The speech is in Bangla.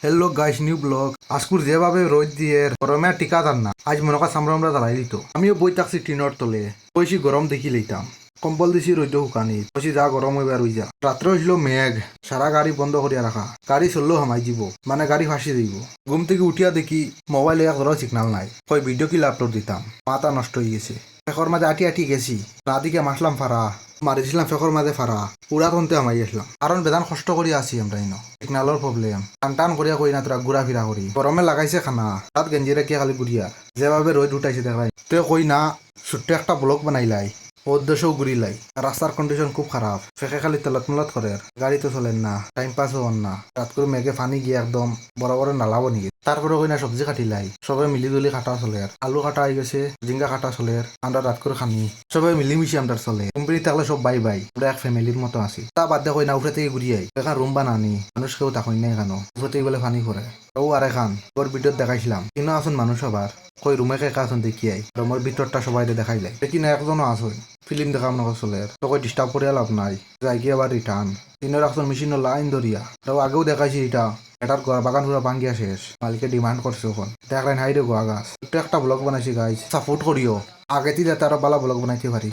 Hello guys, new blog. আজকুর যেভাবে রোদ দিয়ে গরমে আর টিকা যান না, আজ মনে কর সামরা আমরা জ্বালাই দিত। আমিও বই থাকছি টিনের তলে, বইছি গরম দেখি লইতাম। কম্বল দিছি রোদ শুকানি, বসি যা গরম হইবার হই যা। রাত্রে হইল মেঘ, সারা গাড়ি বন্ধ করিয়া রাখা। গাড়ি চললেও হামাই যাব, মানে গাড়ি ফাঁসি দিব। ঘুম থেকে উঠিয়া দেখি মোবাইলে এক ধরো সিগনাল নাই। কই ভিডিও কি আপলোড দিতাম, মাথা নষ্ট হয়ে গেছে। ফেকর মাঝে আটি আটি গেছি, না দিকে মাসলাম ফারা, মারিছিলাম ফেকর মাঝে ফারা, পুরা তন্তে হামাই আসলাম। কারণ বেদান কষ্ট করিয়া আছি আমরা ইনো, সিগনালর প্রবলেম। টান টান করিয়া কই না তোরা ঘুরা ফিরা করি, গরমে লাগাইছে খানা, তাত গেঞ্জিরে কে খালি ঘুরিয়া যেভাবে রোদ উঠাইছে দেখাই। তে কই না ছোট্ট একটা ব্লক বানাইলাই, উদ্দেশ্যও ঘুরিলাই। রাস্তার কন্ডিশন খুব খারাপ, ফেঁকে খালি তেলত মলত করে, গাড়ি তো চলেন না, টাইম পাস হন না। রাত করে মেঘে ফানি গিয়ে একদম বড় বড় নালাবো নিয়ে। তারপরে কই না সবজি কাটিলাই, সবাই মিলি জুলি কাটা চলে। আলু কাটা হয়ে গেছে, জিঙ্গা কাটা চলে। আমরা রাত করে খানি সবাই মিলিমিশি আমরা চলে। কোম্পানি থাকলে সব বাই বাই, পুরো এক ফ্যামিলির মতো আছি। তা বাদ দিয়ে কই না উঠে থেকে ঘুরিয়াই এখান রুম বানানি, মানুষ কেউ তাকই নাই কেন, উঠে থেকে বলে ফানি করে। ও আর এখান তোর ভিডিওত দেখাইছিলাম কিনো আসুন মানুষ আবার, কই রুমে কে আসুন দেখিয়াই, রুমের ভিতরটা সবাই দেখাইলাই। দেখি না একজনও আসুন, ফিল্ম দেখাম নকর চলে। তো কই ডিস্টার্ব করিয়া লাভ নাই, যাই কি আবার রিটার্ন। তিনের একজন মেশিনের লাইন ধরিয়া, তো আগেও দেখাইছি এটা। এটার বাগান পুরো ভাঙ্গিয়া শেষ, মালিকে ডিমান্ড করছে ওখান দেখলেন হাই রে গোয়া গাছ। একটা ব্লগ বানাইছি গাইজ, সাপোর্ট করিও। আগে থেকে তারা বালা ব্লগ বানাইতে পারি।